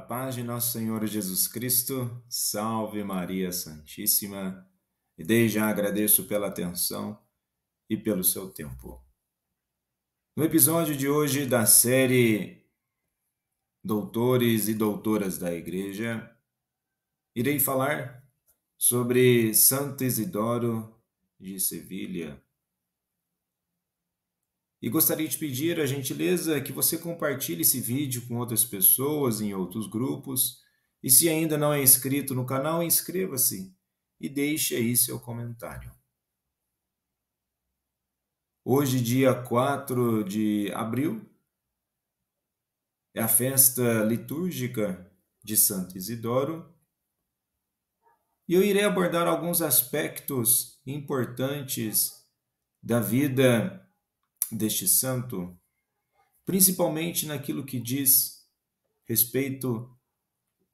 paz de nosso Senhor Jesus Cristo, salve Maria Santíssima, e desde já agradeço pela atenção e pelo seu tempo. No episódio de hoje da série Doutores e Doutoras da Igreja, irei falar sobre Santo Isidoro de Sevilha. E gostaria de pedir a gentileza que você compartilhe esse vídeo com outras pessoas em outros grupos. E se ainda não é inscrito no canal, inscreva-se e deixe aí seu comentário. Hoje, dia 4 de abril, é a festa litúrgica de Santo Isidoro. E eu irei abordar alguns aspectos importantes da vida deste santo, principalmente naquilo que diz respeito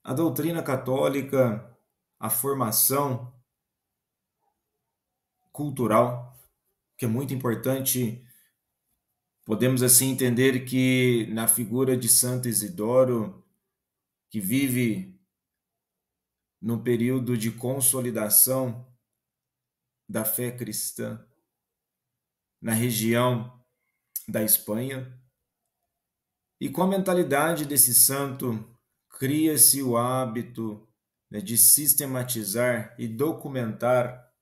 à doutrina católica, à formação cultural, que é muito importante. Podemos assim entender que na figura de Santo Isidoro, que vive num período de consolidação da fé cristã na região da Espanha, e com a mentalidade desse santo, cria-se o hábito, né, de sistematizar e documentar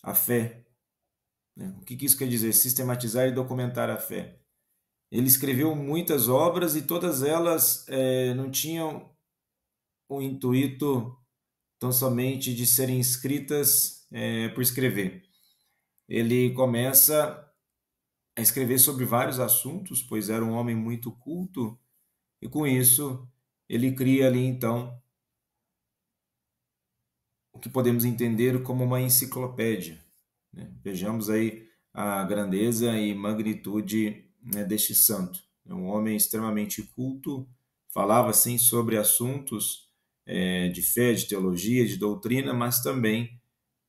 a fé. O que isso quer dizer? Sistematizar e documentar a fé. Ele escreveu muitas obras e todas elas não tinham o intuito tão somente de serem escritas por escrever. Ele começa a escrever sobre vários assuntos, pois era um homem muito culto, e com isso ele cria ali então o que podemos entender como uma enciclopédia. Vejamos aí a grandeza e magnitude, né, deste santo. É um homem extremamente culto, falava sim sobre assuntos de fé, de teologia, de doutrina, mas também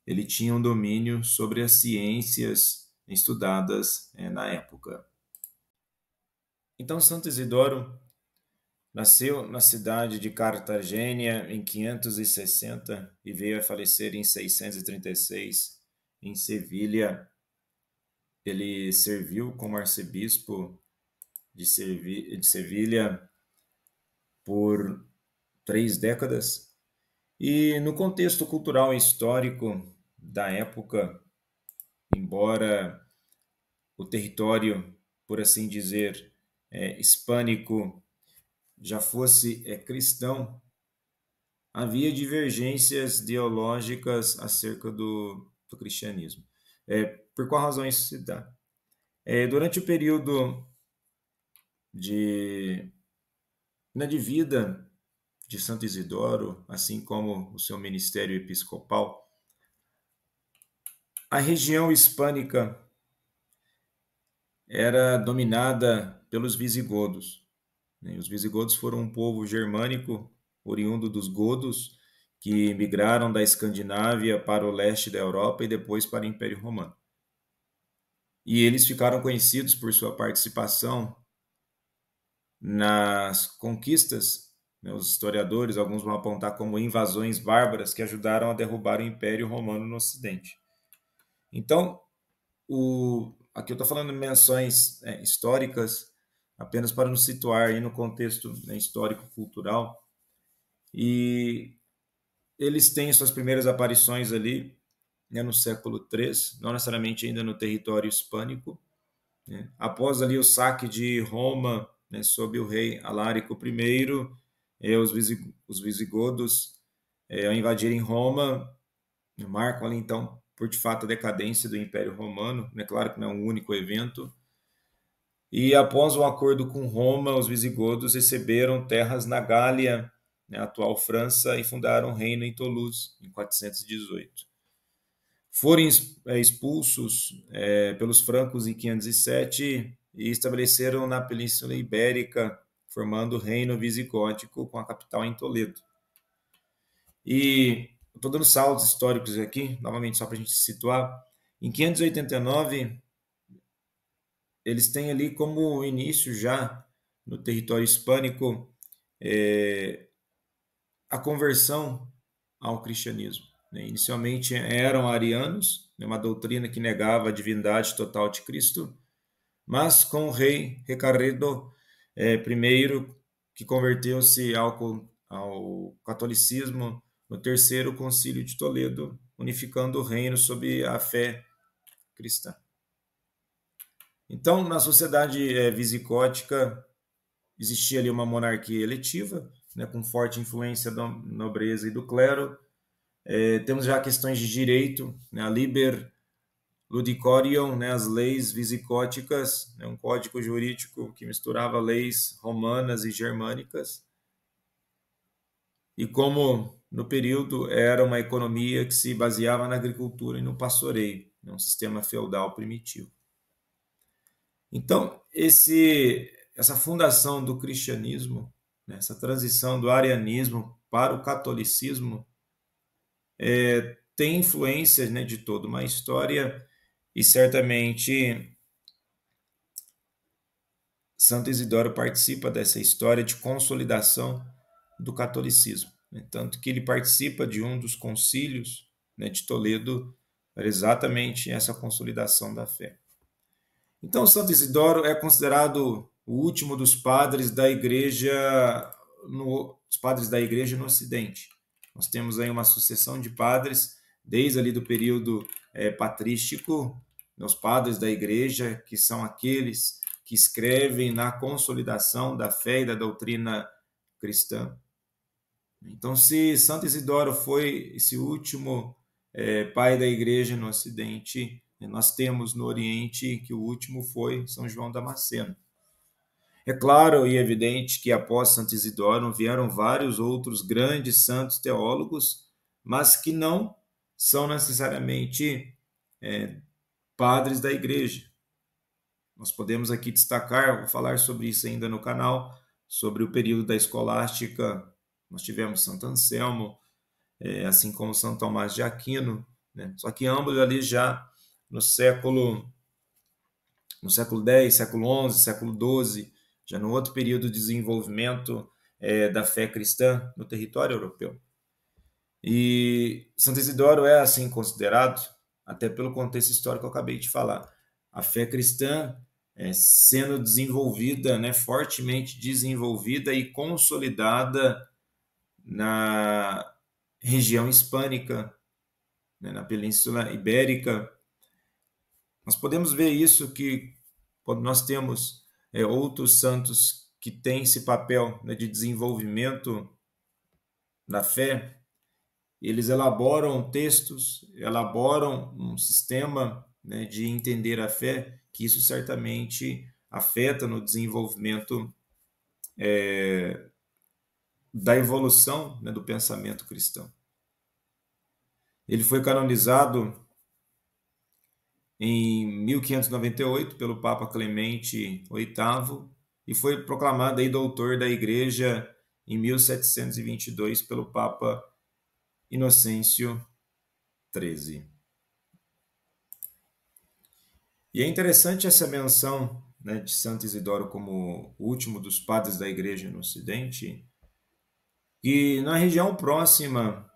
ele tinha um domínio sobre as ciências estudadas na época. Então, Santo Isidoro nasceu na cidade de Cartagena em 560 e veio a falecer em 636 em Sevilha. Ele serviu como arcebispo de Sevilha por 3 décadas. E no contexto cultural e histórico da época, embora o território, por assim dizer, hispânico já fosse cristão, havia divergências ideológicas acerca do cristianismo. Por qual razão isso se dá? Durante o período de vida de Santo Isidoro, assim como o seu ministério episcopal, a região hispânica era dominada pelos visigodos. Os visigodos foram um povo germânico oriundo dos godos que migraram da Escandinávia para o leste da Europa e depois para o Império Romano. E eles ficaram conhecidos por sua participação nas conquistas. Os historiadores, alguns vão apontar como invasões bárbaras que ajudaram a derrubar o Império Romano no Ocidente. Então, aqui eu estou falando de menções históricas, apenas para nos situar aí no contexto histórico-cultural. E eles têm suas primeiras aparições ali no século III, não necessariamente ainda no território hispânico. Após ali o saque de Roma, sob o rei Alárico I, os visigodos, ao invadirem Roma, marcam ali então, por de fato, a decadência do Império Romano. Claro que não é um único evento. E após o acordo com Roma, os visigodos receberam terras na Gália, atual França, e fundaram um reino em Toulouse, em 418. Foram expulsos pelos francos em 507 e estabeleceram na Península Ibérica, formando o reino visigótico com a capital em Toledo. E estou dando saltos históricos aqui, novamente só para a gente se situar. Em 589, eles têm ali como início já no território hispânico a conversão ao cristianismo. Inicialmente eram arianos, uma doutrina que negava a divindade total de Cristo, mas com o rei Recaredo I, que converteu-se ao catolicismo no terceiro concílio de Toledo, unificando o reino sob a fé cristã. Então, na sociedade visigótica, existia ali uma monarquia eletiva, com forte influência da nobreza e do clero. Temos já questões de direito, a liber ludicorium, as leis visigóticas, um código jurídico que misturava leis romanas e germânicas. E como no período era uma economia que se baseava na agricultura e no pastoreio, um sistema feudal primitivo. Então, essa fundação do cristianismo, essa transição do arianismo para o catolicismo, tem influência de toda uma história, e certamente Santo Isidoro participa dessa história de consolidação do catolicismo, tanto que ele participa de um dos concílios de Toledo para exatamente essa consolidação da fé. Então, Santo Isidoro é considerado o último dos padres da Igreja no Ocidente. Nós temos aí uma sucessão de padres, desde ali do período patrístico, os padres da Igreja, que são aqueles que escrevem na consolidação da fé e da doutrina cristã. Então, se Santo Isidoro foi esse último pai da Igreja no Ocidente, nós temos no Oriente que o último foi São João Damasceno. É claro e evidente que após Santo Isidoro vieram vários outros grandes santos teólogos, mas que não são necessariamente padres da Igreja. Nós podemos aqui destacar, vou falar sobre isso ainda no canal, sobre o período da escolástica. Nós tivemos Santo Anselmo, assim como São Tomás de Aquino, só que ambos ali já no século X, século XI, século XII, já no outro período de desenvolvimento da fé cristã no território europeu. E Santo Isidoro é assim considerado, até pelo contexto histórico que eu acabei de falar. A fé cristã sendo desenvolvida, fortemente desenvolvida e consolidada na região hispânica, na Península Ibérica. Nós podemos ver isso que quando nós temos outros santos que têm esse papel de desenvolvimento da fé, eles elaboram textos, elaboram um sistema de entender a fé, que isso certamente afeta no desenvolvimento da evolução do pensamento cristão. Ele foi canonizado em 1598 pelo Papa Clemente VIII e foi proclamado aí doutor da Igreja em 1722 pelo Papa Inocêncio XIII. E é interessante essa menção de Santo Isidoro como o último dos padres da Igreja no Ocidente, e na região próxima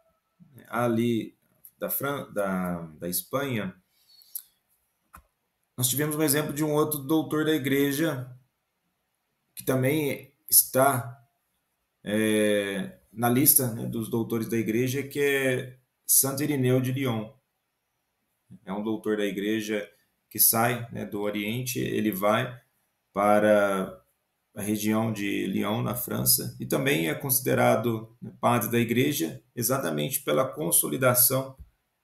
ali da Espanha, nós tivemos um exemplo de um outro doutor da Igreja que também está na lista dos doutores da Igreja, que é Santo Irineu de Lyon. É um doutor da Igreja que sai do Oriente, ele vai para a região de Lyon, na França, e também é considerado padre da Igreja exatamente pela consolidação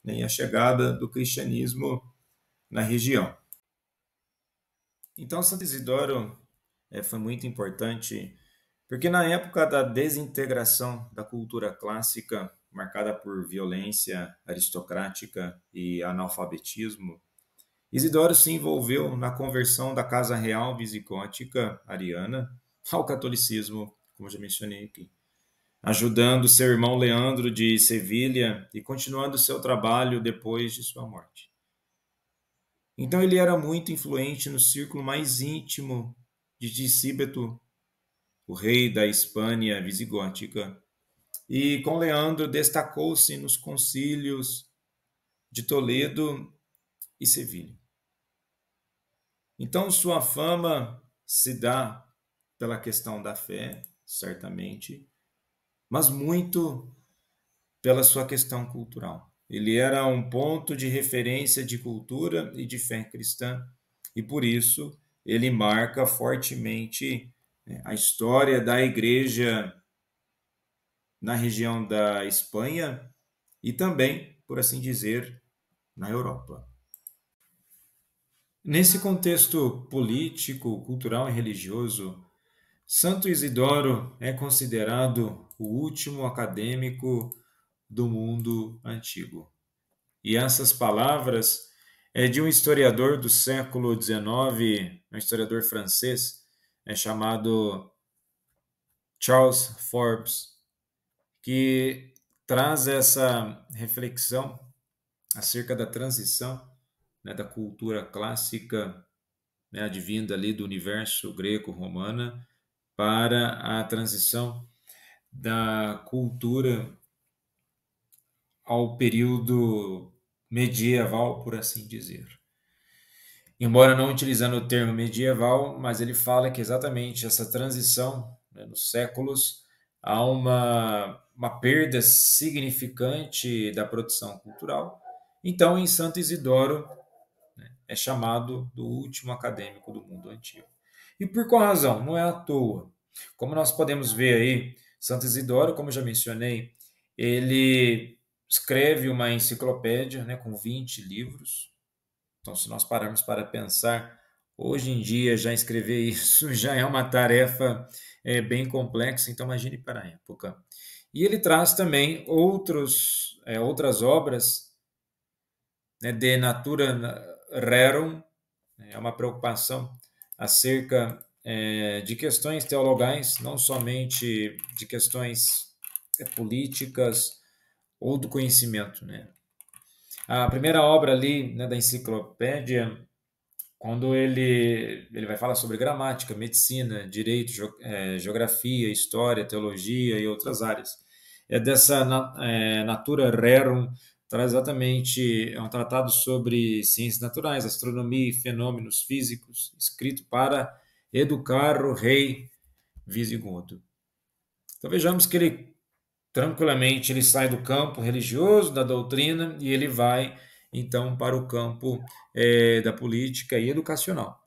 e a chegada do cristianismo na região. Então, Santo Isidoro foi muito importante, porque na época da desintegração da cultura clássica, marcada por violência aristocrática e analfabetismo, Isidoro se envolveu na conversão da Casa Real Visigótica ariana ao catolicismo, como já mencionei aqui, ajudando seu irmão Leandro de Sevilha e continuando seu trabalho depois de sua morte. Então ele era muito influente no círculo mais íntimo de Discíbeto o rei da Hispânia visigótica. E com Leandro destacou-se nos concílios de Toledo e Sevilha. Então, sua fama se dá pela questão da fé, certamente, mas muito pela sua questão cultural. Ele era um ponto de referência de cultura e de fé cristã, e por isso ele marca fortemente, né, a história da igreja na região da Espanha e também, por assim dizer, na Europa. Nesse contexto político, cultural e religioso, Santo Isidoro é considerado o último acadêmico do mundo antigo. E essas palavras é de um historiador do século XIX, um historiador francês, chamado Charles Forbes, que traz essa reflexão acerca da transição, né, da cultura clássica, né, advinda ali do universo greco-romana, para a transição da cultura ao período medieval, por assim dizer. Embora não utilizando o termo medieval, mas ele fala que exatamente essa transição, né, nos séculos, há uma perda significante da produção cultural. Então, em Santo Isidoro, né, é chamado do último acadêmico do mundo antigo. E por qual razão? Não é à toa. Como nós podemos ver aí, Santo Isidoro, como eu já mencionei, ele escreve uma enciclopédia, né, com 20 livros. Então, se nós pararmos para pensar, hoje em dia já escrever isso já é uma tarefa bem complexa, então imagine para a época. E ele traz também outras obras, né, de natura rerum, é uma preocupação acerca de questões teologais, não somente de questões políticas ou do conhecimento, né? A primeira obra ali, né, da enciclopédia, quando ele vai falar sobre gramática, medicina, direito, geografia, história, teologia e outras áreas. É dessa natura rerum, traz exatamente, é um tratado sobre ciências naturais, astronomia e fenômenos físicos, escrito para educar o rei visigodo. Então vejamos que ele tranquilamente ele sai do campo religioso, da doutrina, e ele vai então para o campo da política e educacional.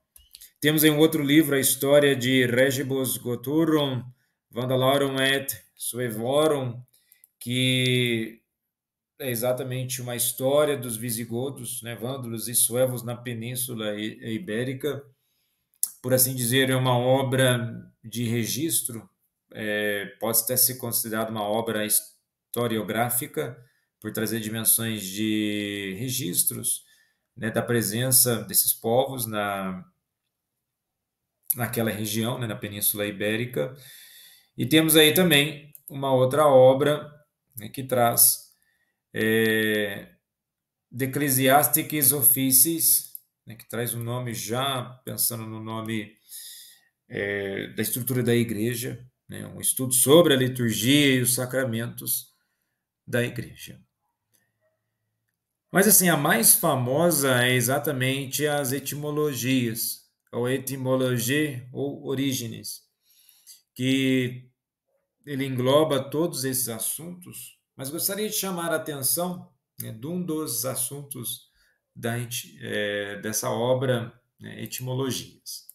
Temos em um outro livro a história de Regibus Goturum, Vandalorum et Suevorum, que é exatamente uma história dos visigodos, né, vândalos e suevos na Península Ibérica. Por assim dizer, é uma obra de registro, pode até ser considerada uma obra historiográfica, por trazer dimensões de registros, né, da presença desses povos naquela região, né, na Península Ibérica. E temos aí também uma outra obra, né, que traz De Ecclesiasticis Officis, né, que traz um nome já pensando no nome da estrutura da igreja, né, um estudo sobre a liturgia e os sacramentos da igreja. Mas assim, a mais famosa é exatamente as etimologias, ou etimologia ou origens, que ele engloba todos esses assuntos, mas gostaria de chamar a atenção, né, de um dos assuntos dessa obra, né, Etimologias.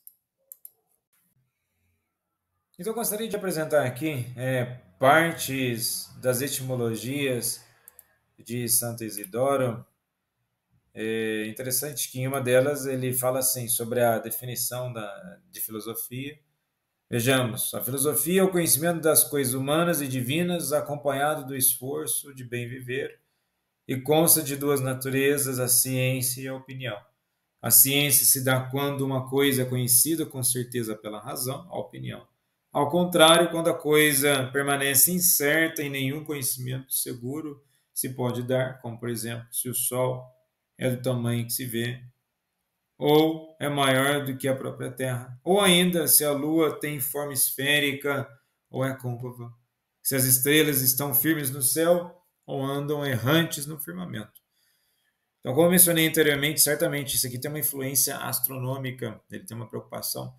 Então, eu gostaria de apresentar aqui partes das etimologias de Santo Isidoro. É interessante que em uma delas ele fala assim sobre a definição de filosofia. Vejamos, a filosofia é o conhecimento das coisas humanas e divinas acompanhado do esforço de bem viver e consta de duas naturezas, a ciência e a opinião. A ciência se dá quando uma coisa é conhecida com certeza pela razão, a opinião. Ao contrário, quando a coisa permanece incerta e nenhum conhecimento seguro se pode dar, como por exemplo, se o Sol é do tamanho que se vê, ou é maior do que a própria Terra, ou ainda se a Lua tem forma esférica ou é côncava, se as estrelas estão firmes no céu ou andam errantes no firmamento. Então, como eu mencionei anteriormente, certamente isso aqui tem uma influência astronômica, ele tem uma preocupação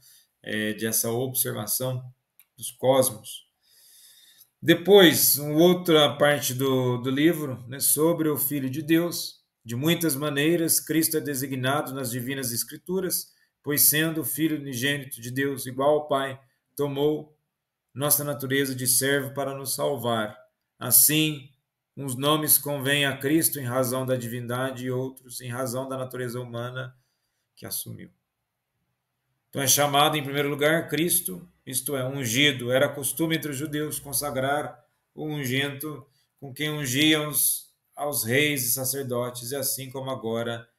dessa observação dos cosmos. Depois, uma outra parte do livro, né, sobre o Filho de Deus. De muitas maneiras, Cristo é designado nas divinas Escrituras, pois sendo o Filho unigênito de Deus, igual ao Pai, tomou nossa natureza de servo para nos salvar. Assim, uns nomes convêm a Cristo em razão da divindade e outros em razão da natureza humana que assumiu. Então é chamado, em primeiro lugar, Cristo, isto é, ungido. Era costume entre os judeus consagrar o ungento com quem ungiam aos reis e sacerdotes, e assim como agora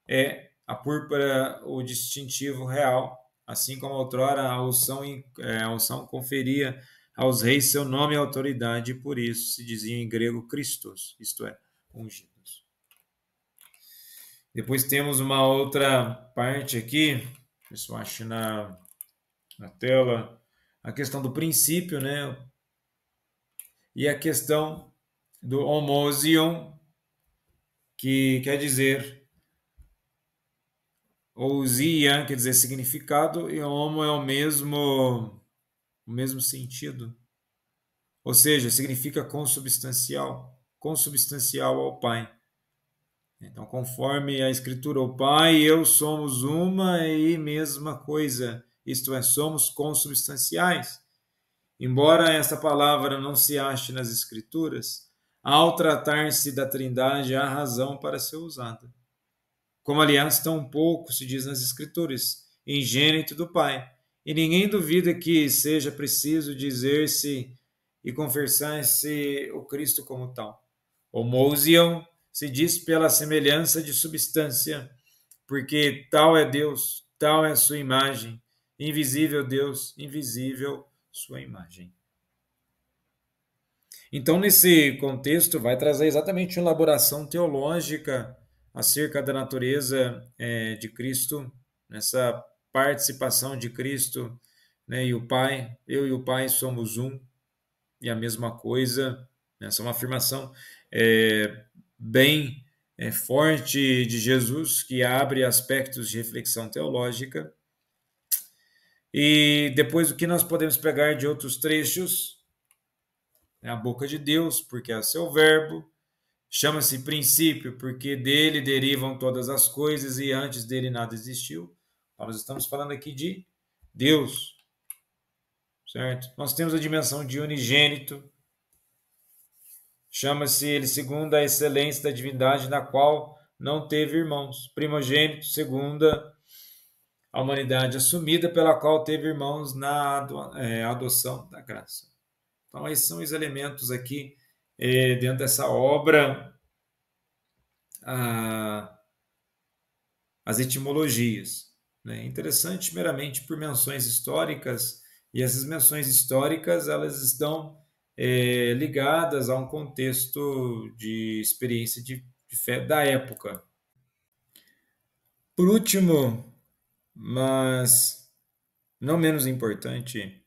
é a púrpura o distintivo real, assim como outrora a unção conferia aos reis seu nome e autoridade, e por isso se dizia em grego Christos, isto é, ungidos. Depois temos uma outra parte aqui, isso eu acho na tela, a questão do princípio, né? E a questão do homoousion, que quer dizer ousia, quer dizer significado, e homo é o mesmo sentido. Ou seja, significa consubstancial ao Pai. Então, conforme a Escritura, o Pai e eu somos uma e mesma coisa, isto é, somos consubstanciais. Embora essa palavra não se ache nas Escrituras, ao tratar-se da Trindade, há razão para ser usada. Como, aliás, tão pouco se diz nas Escrituras, ingênito do Pai. E ninguém duvida que seja preciso dizer-se e confessar-se o Cristo como tal. Homoousion se diz pela semelhança de substância, porque tal é Deus, tal é sua imagem, invisível Deus, invisível sua imagem. Então, nesse contexto, vai trazer exatamente uma elaboração teológica acerca da natureza de Cristo, nessa participação de Cristo, né, e o Pai. Eu e o Pai somos um e a mesma coisa. Essa é uma afirmação bem forte de Jesus, que abre aspectos de reflexão teológica. E depois o que nós podemos pegar de outros trechos? É a boca de Deus, porque é o seu verbo. Chama-se princípio, porque dele derivam todas as coisas e antes dele nada existiu. Nós estamos falando aqui de Deus, certo? Nós temos a dimensão de unigênito. Chama-se ele segundo a excelência da divindade, na qual não teve irmãos. Primogênito, segunda a humanidade assumida, pela qual teve irmãos na adoção da graça. Então, esses são os elementos aqui dentro dessa obra, as etimologias. Né? Interessante meramente por menções históricas, e essas menções históricas elas estão ligadas a um contexto de experiência de fé da época. Por último, mas não menos importante,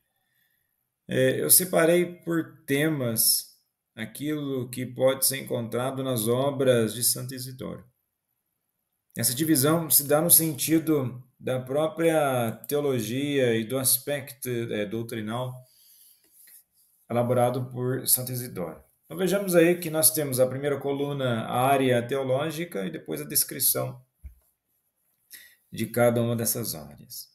eu separei por temas aquilo que pode ser encontrado nas obras de Santo Isidoro. Essa divisão se dá no sentido da própria teologia e do aspecto doutrinal elaborado por Santo Isidoro. Então vejamos aí que nós temos a primeira coluna, a área teológica, e depois a descrição de cada uma dessas áreas.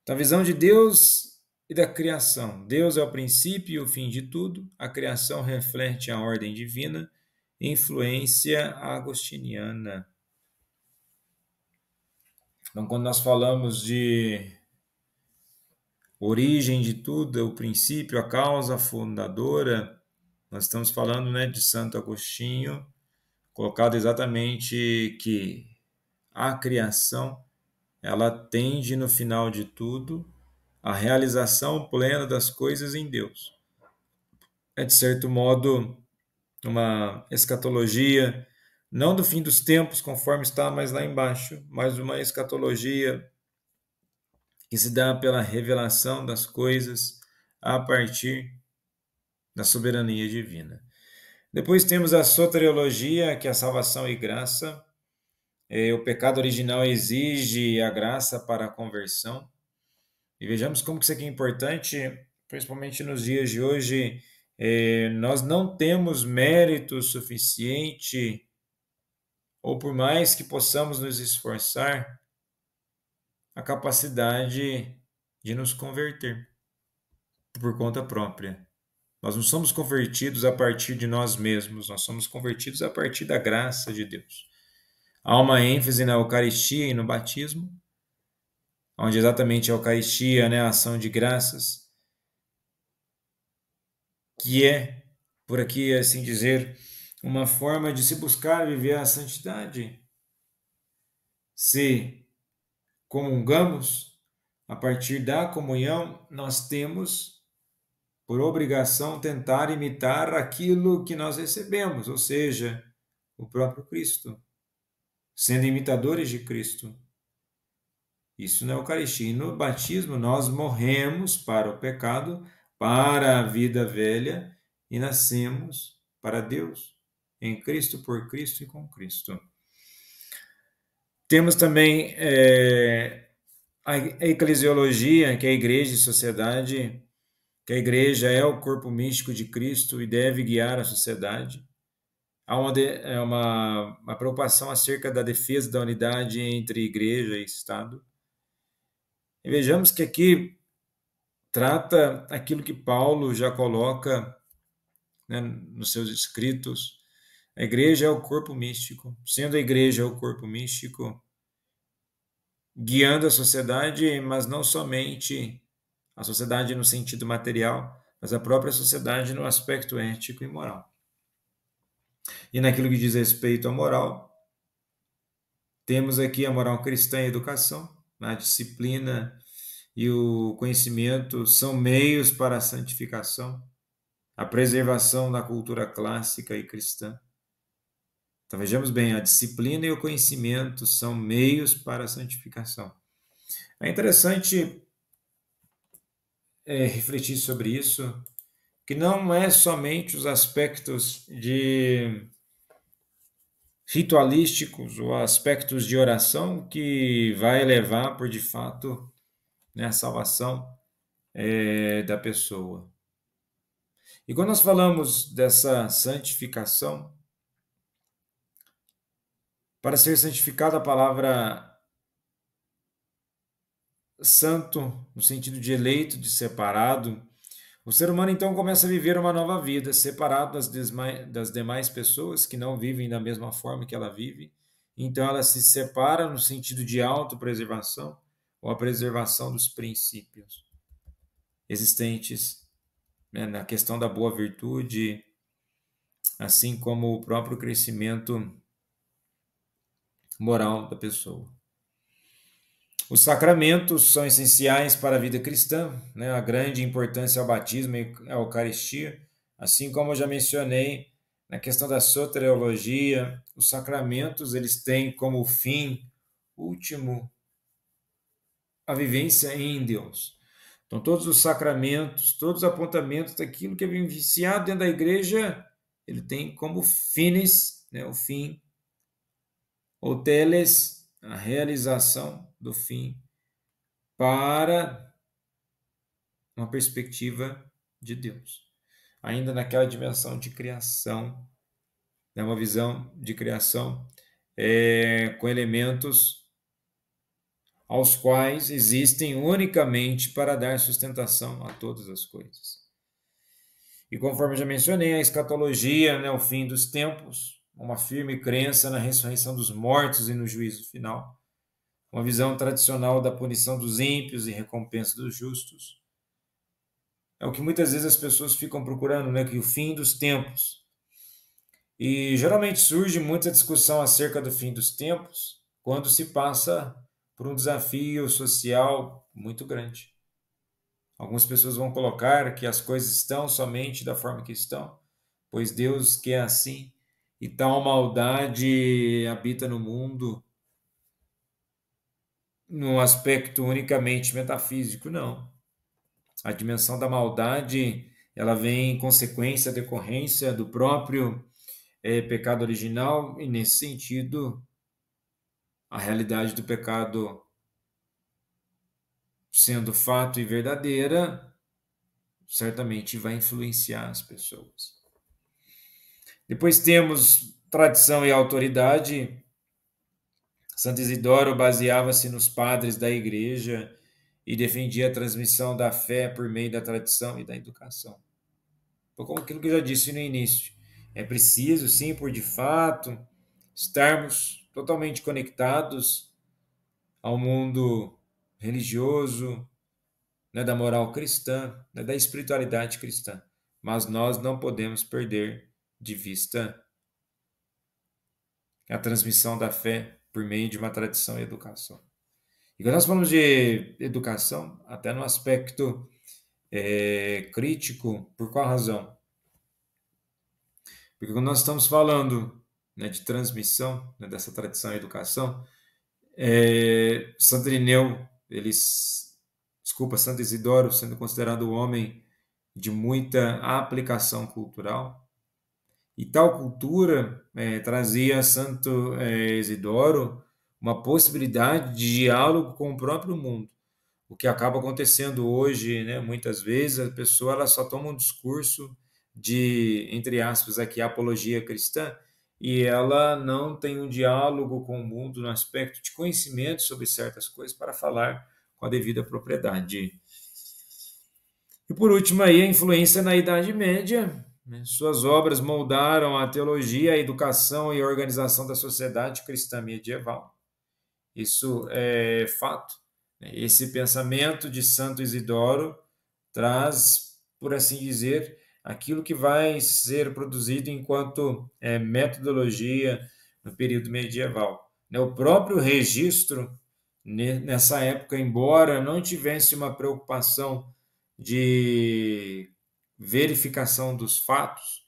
Então a visão de Deus e da criação. Deus é o princípio e o fim de tudo, a criação reflete a ordem divina, influência agostiniana. Então, quando nós falamos de origem de tudo, o princípio, a causa fundadora, nós estamos falando, né, de Santo Agostinho, colocado exatamente que a criação, ela tende no final de tudo à realização plena das coisas em Deus. É, de certo modo, uma escatologia não do fim dos tempos, conforme está mais lá embaixo, mas uma escatologia que se dá pela revelação das coisas a partir da soberania divina. Depois temos a soteriologia, que é a salvação e graça. O pecado original exige a graça para a conversão. E vejamos como que isso aqui é importante, principalmente nos dias de hoje. Nós não temos mérito suficiente, ou por mais que possamos nos esforçar, a capacidade de nos converter por conta própria. Nós não somos convertidos a partir de nós mesmos, nós somos convertidos a partir da graça de Deus. Há uma ênfase na Eucaristia e no batismo, onde exatamente a Eucaristia, né, a ação de graças, que é, por aqui assim dizer, uma forma de se buscar viver a santidade. Se comungamos, a partir da comunhão, nós temos por obrigação tentar imitar aquilo que nós recebemos, ou seja, o próprio Cristo, sendo imitadores de Cristo. Isso na Eucaristia. E no batismo nós morremos para o pecado, para a vida velha e nascemos para Deus, em Cristo, por Cristo e com Cristo. Temos também a eclesiologia, que é a igreja e sociedade, que a igreja é o corpo místico de Cristo e deve guiar a sociedade. Há uma preocupação acerca da defesa da unidade entre igreja e Estado. E vejamos que aqui trata aquilo que Paulo já coloca, né, nos seus escritos. A igreja é o corpo místico. Sendo a igreja o corpo místico, guiando a sociedade, mas não somente a sociedade no sentido material, mas a própria sociedade no aspecto ético e moral. E naquilo que diz respeito à moral, temos aqui a moral cristã e a educação, a disciplina e o conhecimento são meios para a santificação, a preservação da cultura clássica e cristã. Então vejamos bem, a disciplina e o conhecimento são meios para a santificação. É interessante refletir sobre isso, que não é somente os aspectos ritualísticos ou aspectos de oração que vai levar por de fato, né, a salvação da pessoa. E quando nós falamos dessa santificação, para ser santificado, a palavra santo, no sentido de eleito, de separado, o ser humano então começa a viver uma nova vida, separado das demais pessoas que não vivem da mesma forma que ela vive. Então ela se separa no sentido de autopreservação ou a preservação dos princípios existentes, né, na questão da boa virtude, assim como o próprio crescimento moral da pessoa. Os sacramentos são essenciais para a vida cristã, né? A grande importância ao batismo e à Eucaristia, assim como eu já mencionei na questão da soteriologia, os sacramentos eles têm como fim último a vivência em Deus. Então todos os sacramentos, todos os apontamentos daquilo que é vivenciado dentro da igreja, ele tem como finis, né, o fim, ou teles, a realização do fim, para uma perspectiva de Deus. Ainda naquela dimensão de criação, né, uma visão de criação com elementos aos quais existem unicamente para dar sustentação a todas as coisas. E conforme eu já mencionei, a escatologia, né, o fim dos tempos, uma firme crença na ressurreição dos mortos e no juízo final, uma visão tradicional da punição dos ímpios e recompensa dos justos. É o que muitas vezes as pessoas ficam procurando, né, que o fim dos tempos. E geralmente surge muita discussão acerca do fim dos tempos quando se passa por um desafio social muito grande. Algumas pessoas vão colocar que as coisas estão somente da forma que estão, pois Deus quer assim, e tal maldade habita no mundo num aspecto unicamente metafísico, não. A dimensão da maldade, ela vem em consequência, decorrência do próprio pecado original, e nesse sentido, a realidade do pecado sendo fato e verdadeira, certamente vai influenciar as pessoas. Depois temos tradição e autoridade. Santo Isidoro baseava-se nos padres da igreja e defendia a transmissão da fé por meio da tradição e da educação. Como aquilo que eu já disse no início, é preciso, sim, por de fato, estarmos totalmente conectados ao mundo religioso, né, da moral cristã, né, da espiritualidade cristã. Mas nós não podemos perder de vista a transmissão da fé por meio de uma tradição e educação. E quando nós falamos de educação, até no aspecto crítico, por qual razão? Porque quando nós estamos falando, né, de transmissão, né, dessa tradição e educação, Santo Irineu, Santo Isidoro, sendo considerado um homem de muita aplicação cultural, e tal cultura trazia a Santo Isidoro uma possibilidade de diálogo com o próprio mundo. O que acaba acontecendo hoje, né, muitas vezes, a pessoa ela só toma um discurso de, entre aspas, aqui, apologia cristã, e ela não tem um diálogo com o mundo no aspecto de conhecimento sobre certas coisas para falar com a devida propriedade. E por último, aí, a influência na Idade Média. Né? Suas obras moldaram a teologia, a educação e a organização da sociedade cristã medieval. Isso é fato. Esse pensamento de Santo Isidoro traz, por assim dizer, aquilo que vai ser produzido enquanto metodologia no período medieval. O próprio registro, nessa época, embora não tivesse uma preocupação de verificação dos fatos,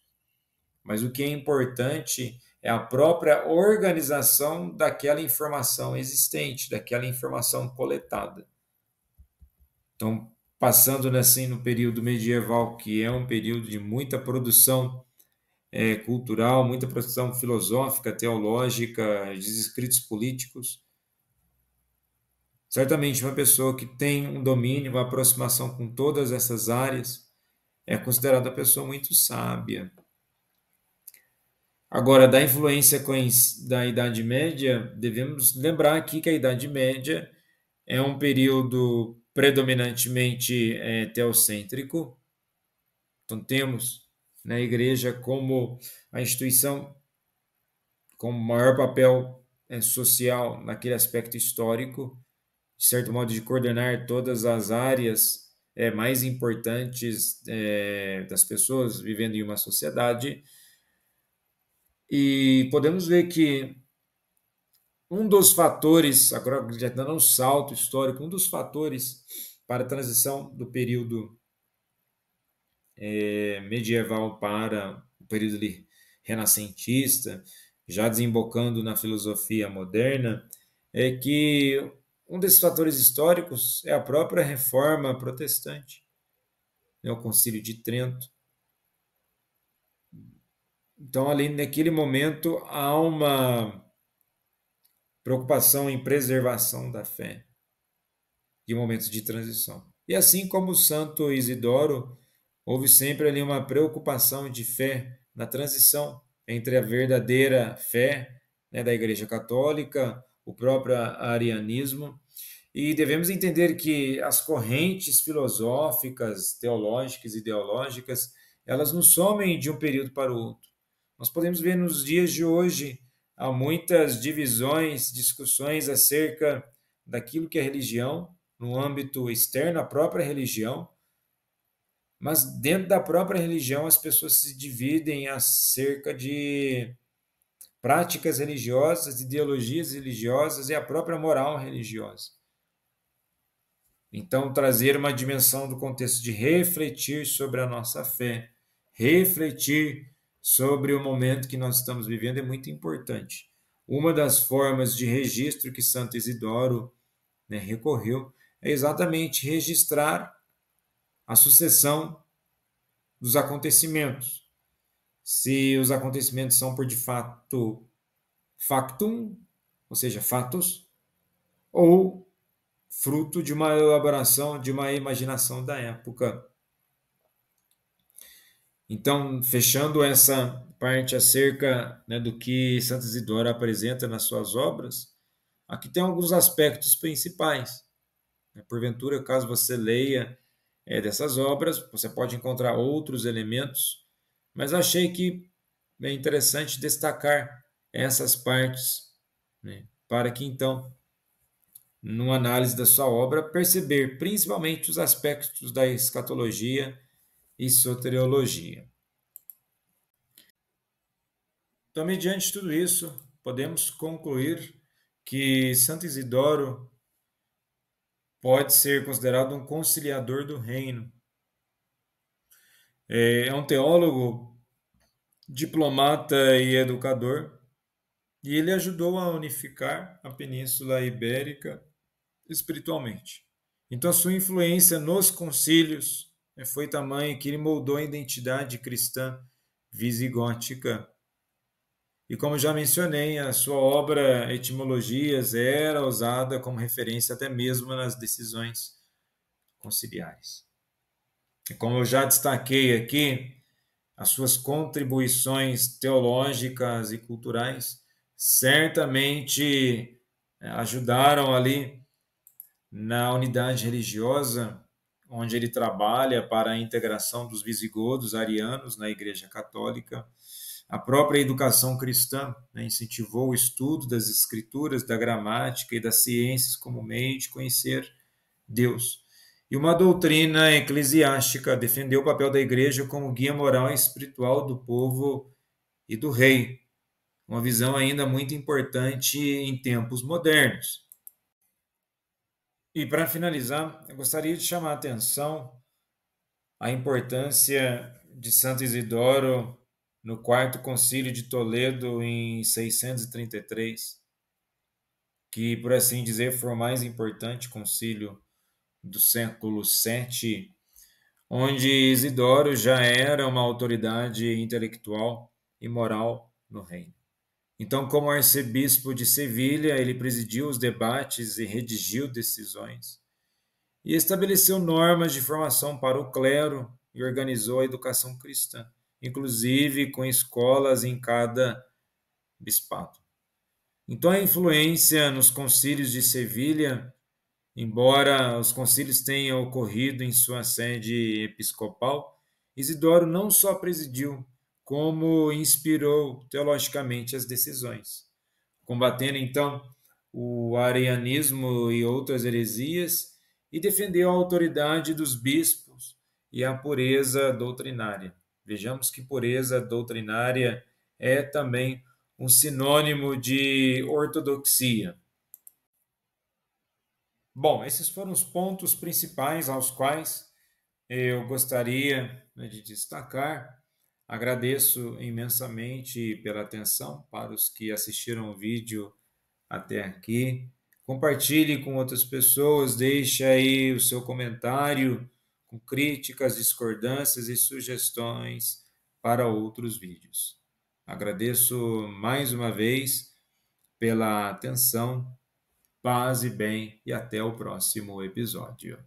mas o que é importante é a própria organização daquela informação existente, daquela informação coletada. Então, passando assim no período medieval, que é um período de muita produção cultural, muita produção filosófica, teológica, de escritos políticos, certamente uma pessoa que tem um domínio, uma aproximação com todas essas áreas, é considerada uma pessoa muito sábia. Agora, da influência da Idade Média, devemos lembrar aqui que a Idade Média é um período predominantemente teocêntrico. Então, temos na Igreja como a instituição com maior papel social naquele aspecto histórico, de certo modo, de coordenar todas as áreas mais importantes das pessoas vivendo em uma sociedade. E podemos ver que um dos fatores, agora já dando um salto histórico, um dos fatores para a transição do período medieval para o período renascentista, já desembocando na filosofia moderna, é que um desses fatores históricos é a própria reforma protestante, né, o Concílio de Trento. Então, ali naquele momento, há uma preocupação em preservação da fé de momentos de transição. E assim como o Santo Isidoro, houve sempre ali uma preocupação de fé na transição entre a verdadeira fé, né, da Igreja Católica, o próprio arianismo, e devemos entender que as correntes filosóficas, teológicas, ideológicas, elas não somem de um período para o outro. Nós podemos ver nos dias de hoje há muitas divisões, discussões acerca daquilo que é religião, no âmbito externo à própria religião, mas dentro da própria religião as pessoas se dividem acerca de práticas religiosas, ideologias religiosas e a própria moral religiosa. Então, trazer uma dimensão do contexto de refletir sobre a nossa fé, refletir sobre o momento que nós estamos vivendo é muito importante. Uma das formas de registro que Santo Isidoro, né, recorreu é exatamente registrar a sucessão dos acontecimentos. Se os acontecimentos são por de fato factum, ou seja, fatos, ou fruto de uma elaboração, de uma imaginação da época. Então, fechando essa parte acerca, né, do que Santo Isidoro apresenta nas suas obras, aqui tem alguns aspectos principais. Porventura, caso você leia dessas obras, você pode encontrar outros elementos, mas achei que é interessante destacar essas partes, né, para que então, numa análise da sua obra, perceber principalmente os aspectos da escatologia e soteriologia. Então, mediante tudo isso, podemos concluir que Santo Isidoro pode ser considerado um conciliador do reino. É um teólogo, diplomata e educador, e ele ajudou a unificar a Península Ibérica espiritualmente. Então, a sua influência nos concílios foi tamanha que ele moldou a identidade cristã visigótica. E como já mencionei, a sua obra Etimologias era usada como referência até mesmo nas decisões conciliares. E como eu já destaquei aqui, as suas contribuições teológicas e culturais certamente ajudaram ali na unidade religiosa, onde ele trabalha para a integração dos visigodos arianos na Igreja Católica. A própria educação cristã, né, incentivou o estudo das escrituras, da gramática e das ciências como meio de conhecer Deus. E uma doutrina eclesiástica defendeu o papel da igreja como guia moral e espiritual do povo e do rei. Uma visão ainda muito importante em tempos modernos. E para finalizar, eu gostaria de chamar a atenção à importância de Santo Isidoro no Quarto Concílio de Toledo em 633, que, por assim dizer, foi o mais importante concílio do século VII, onde Isidoro já era uma autoridade intelectual e moral no reino. Então, como arcebispo de Sevilha, ele presidiu os debates e redigiu decisões, e estabeleceu normas de formação para o clero e organizou a educação cristã, inclusive com escolas em cada bispado. Então, a influência nos concílios de Sevilha, embora os concílios tenham ocorrido em sua sede episcopal, Isidoro não só presidiu, como inspirou teologicamente as decisões, combatendo então o arianismo e outras heresias e defendeu a autoridade dos bispos e a pureza doutrinária. Vejamos que pureza doutrinária é também um sinônimo de ortodoxia. Bom, esses foram os pontos principais aos quais eu gostaria, né, de destacar. Agradeço imensamente pela atenção para os que assistiram o vídeo até aqui. Compartilhe com outras pessoas, deixe aí o seu comentário com críticas, discordâncias e sugestões para outros vídeos. Agradeço mais uma vez pela atenção, paz e bem, e até o próximo episódio.